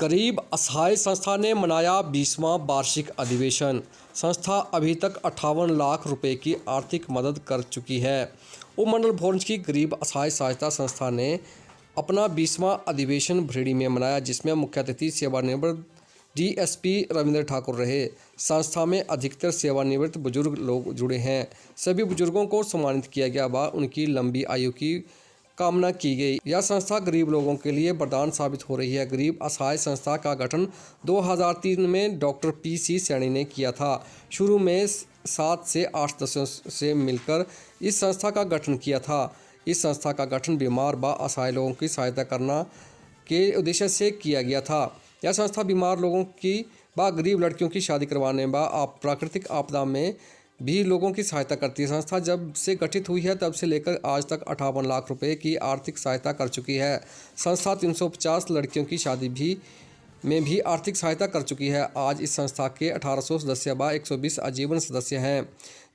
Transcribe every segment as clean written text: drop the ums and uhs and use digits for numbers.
गरीब असहाय संस्था ने मनाया 20वां वार्षिक अधिवेशन। संस्था अभी तक 58 लाख रुपए की आर्थिक मदद कर चुकी है। उपमंडल भोरंज की गरीब असहाय सहायता संस्था ने अपना 20वां अधिवेशन भ्रेड़ी में मनाया, जिसमें मुख्य अतिथि सेवानिवृत्त डीएसपी रविंद्र ठाकुर रहे। संस्था में अधिकतर सेवानिवृत्त बुजुर्ग लोग जुड़े हैं। सभी बुजुर्गों को सम्मानित किया गया व उनकी लंबी आयु की कामना की गई। यह संस्था गरीब लोगों के लिए वरदान साबित हो रही है। गरीब असहाय संस्था का गठन 2003 में डॉक्टर पी.सी. सैनी ने किया था। शुरू में 7 से 8 सदस्यों से मिलकर इस संस्था का गठन किया था। इस संस्था का गठन बीमार व असहाय लोगों की सहायता करना के उद्देश्य से किया गया था। यह संस्था बीमार लोगों की व गरीब लड़कियों की शादी करवाने व प्राकृतिक आपदा में भी लोगों की सहायता करती है। संस्था जब से गठित हुई है तब से लेकर आज तक 58 लाख रुपए की आर्थिक सहायता कर चुकी है। संस्था 350 लड़कियों की शादी में भी आर्थिक सहायता कर चुकी है। आज इस संस्था के 1800 सदस्य व 120 आजीवन सदस्य हैं,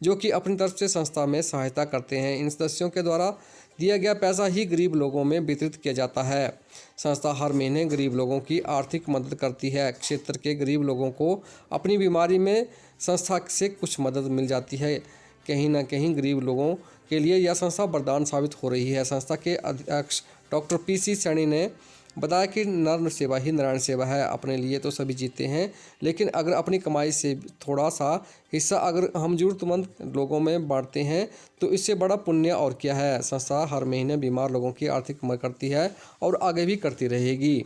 जो कि अपनी तरफ से संस्था में सहायता करते हैं। इन सदस्यों के द्वारा दिया गया पैसा ही गरीब लोगों में वितरित किया जाता है। संस्था हर महीने गरीब लोगों की आर्थिक मदद करती है। क्षेत्र के गरीब लोगों को अपनी बीमारी में संस्था से कुछ मदद मिल जाती है। कहीं ना कहीं गरीब लोगों के लिए यह संस्था वरदान साबित हो रही है। संस्था के अध्यक्ष डॉक्टर पी.सी. सैनी ने बताया कि नर सेवा ही नारायण सेवा है। अपने लिए तो सभी जीते हैं, लेकिन अगर अपनी कमाई से थोड़ा सा हिस्सा अगर हम जरूरतमंद लोगों में बांटते हैं तो इससे बड़ा पुण्य और क्या है। संस्था हर महीने बीमार लोगों की आर्थिक मदद करती है और आगे भी करती रहेगी।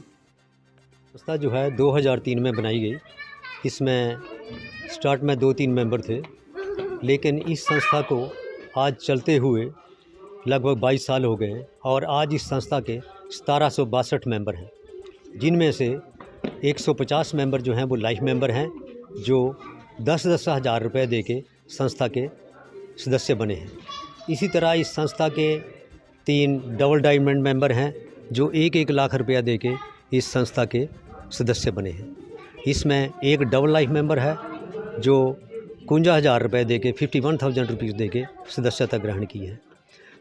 संस्था जो है 2003 में बनाई गई। इसमें स्टार्ट में 2-3 मेंबर थे, लेकिन इस संस्था को आज चलते हुए लगभग 22 साल हो गए हैं और आज इस संस्था के 1762 मेंबर हैं, जिनमें से 150 मेंबर जो हैं वो लाइफ मेंबर हैं, जो 10-10 हज़ार रुपये दे के संस्था के सदस्य बने हैं। इसी तरह इस संस्था के 3 डबल डायमंड मेंबर हैं, जो 1-1 लाख रुपया दे के इस संस्था के सदस्य बने हैं। इसमें एक डबल लाइफ मेंबर है, जो 51,000 रुपये दे के 51,000 रुपीज़ दे के सदस्यता ग्रहण की है।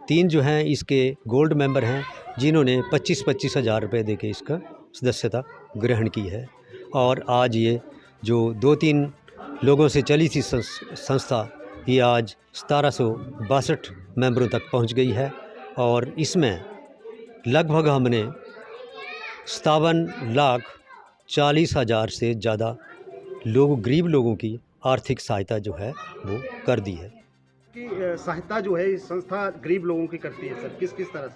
3 जो हैं इसके गोल्ड मेंबर हैं, जिन्होंने 25-25 हज़ार रुपये दे के इसका सदस्यता ग्रहण की है। और आज ये जो 2-3 लोगों से चली थी संस्था, ये आज 1762 मेंबरों तक पहुंच गई है। और इसमें लगभग हमने 57,40,000 से ज़्यादा गरीब लोगों की आर्थिक सहायता जो है वो कर दी है। की सहायता जो है इस संस्था गरीब लोगों की करती है सर, किस किस तरह से?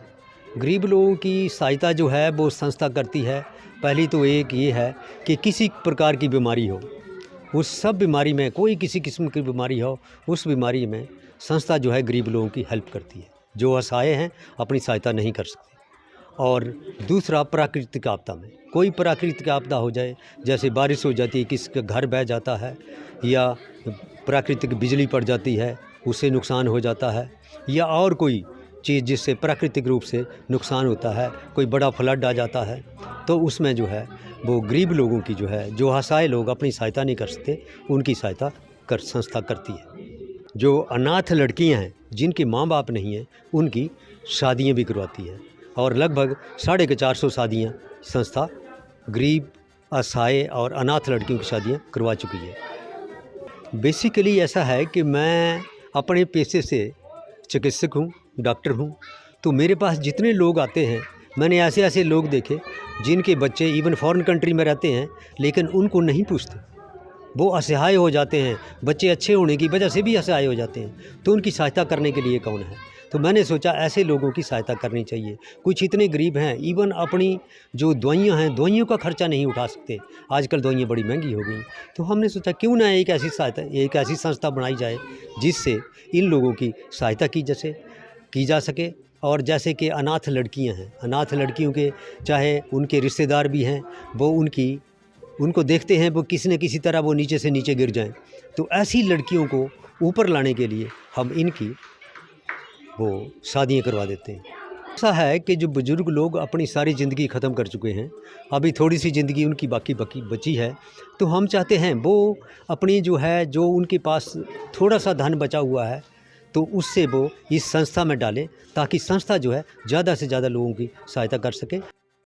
गरीब लोगों की सहायता जो है वो संस्था करती है। पहली तो एक ये है कि किसी प्रकार की बीमारी हो, उस सब बीमारी में कोई किसी किस्म की बीमारी हो, उस बीमारी में संस्था जो है गरीब लोगों की हेल्प करती है। जो असहाय हैं अपनी सहायता नहीं कर सकते। और दूसरा, प्राकृतिक आपदा में कोई प्राकृतिक आपदा हो जाए, जैसे बारिश हो जाती है, किसी का घर बह जाता है, या प्राकृतिक बिजली पड़ जाती है, उससे नुकसान हो जाता है, या और कोई चीज़ जिससे प्राकृतिक रूप से नुकसान होता है, कोई बड़ा फ्लड आ जाता है, तो उसमें जो है वो गरीब लोगों की जो है, जो असहाय लोग अपनी सहायता नहीं कर सकते, उनकी सहायता संस्था करती है। जो अनाथ लड़कियां हैं, जिनके माँ बाप नहीं हैं, उनकी शादियां भी करवाती है। और लगभग 450 शादियाँ संस्था गरीब, असहाय और अनाथ लड़कियों की शादियाँ करवा चुकी है। बेसिकली ऐसा है कि मैं अपने पेशे से चिकित्सक हूँ, डॉक्टर हूँ, तो मेरे पास जितने लोग आते हैं, मैंने ऐसे ऐसे लोग देखे जिनके बच्चे इवन फॉरेन कंट्री में रहते हैं, लेकिन उनको नहीं पूछते, वो असहाय हो जाते हैं। बच्चे अच्छे होने की वजह से भी असहाय हो जाते हैं, तो उनकी सहायता करने के लिए कौन है? तो मैंने सोचा ऐसे लोगों की सहायता करनी चाहिए। कुछ इतने गरीब हैं, इवन अपनी जो दवाइयाँ हैं, दवाइयों का खर्चा नहीं उठा सकते। आजकल दवाइयाँ बड़ी महंगी हो गई, तो हमने सोचा क्यों ना एक ऐसी संस्था बनाई जाए जिससे इन लोगों की सहायता की जा सके। और जैसे कि अनाथ लड़कियाँ हैं, अनाथ लड़कियों के चाहे उनके रिश्तेदार भी हैं, वो उनको देखते हैं वो किसी न किसी तरह वो नीचे से नीचे गिर जाएं, तो ऐसी लड़कियों को ऊपर लाने के लिए हम इनकी वो शादियाँ करवा देते हैं। ऐसा है कि जो बुज़ुर्ग लोग अपनी सारी ज़िंदगी ख़त्म कर चुके हैं, अभी थोड़ी सी ज़िंदगी उनकी बाकी बची है, तो हम चाहते हैं वो अपनी जो है, जो उनके पास थोड़ा सा धन बचा हुआ है, तो उससे वो इस संस्था में डालें, ताकि संस्था जो है ज़्यादा से ज़्यादा लोगों की सहायता कर सके।